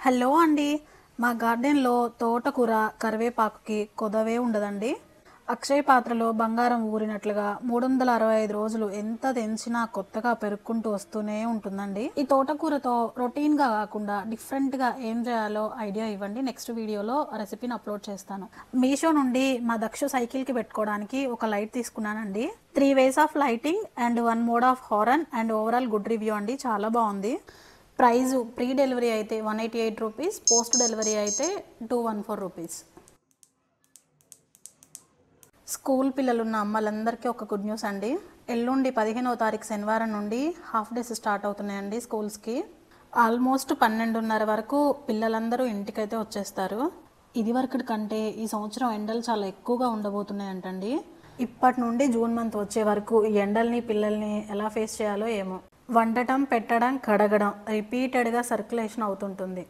Hello అండి. మా గార్డెన్‌లో తోటకూర, కరివేపాకుకి కొదవే ఉండదండి. అక్షయ పాత్రలో బంగారం ఊరినట్లుగా 365 రోజులు ఎంత తెంచినా కొత్తగా పెరుక్కుంటూ వస్తూనే ఉంటుందండి. ఈ తోటకూరతో రొటీన్‌గా కాకుండా డిఫరెంట్‌గా ఏం చేయాలో ఐడియా ఇవ్వండి. నెక్స్ట్ వీడియోలో రెసిపీని అప్లోడ్ చేస్తాను. మీషో నుండి మా దక్షు సైకిల్‌కి పెట్టుకోవడానికి ఒక లైట్ తీసుకున్నానండి. 3 ways of lighting and 1 mode of horn and overall good review అండి. చాలా బాగుంది. ప్రైజు ప్రీ డెలివరీ అయితే 188 రూపీస్, పోస్ట్ డెలివరీ అయితే 214 రూపీస్. స్కూల్ పిల్లలున్న అమ్మలందరికీ ఒక గుడ్ న్యూస్ అండి. ఎల్లుండి 15వ తారీఖు శనివారం నుండి హాఫ్ డేస్ స్టార్ట్ అవుతున్నాయండి స్కూల్స్కి. ఆల్మోస్ట్ 12:30 వరకు పిల్లలందరూ ఇంటికైతే వచ్చేస్తారు. ఇది వరకటి కంటే ఈ సంవత్సరం ఎండలు చాలా ఎక్కువగా ఉండబోతున్నాయంటండి. ఇప్పటి నుండి జూన్ మంత్ వచ్చే వరకు ఈ ఎండల్ని పిల్లల్ని ఎలా ఫేస్ చేయాలో ఏమో. వండటం, పెట్టడం, కడగడం రిపీటెడ్గా సర్క్యులేషన్ అవుతుంటుంది.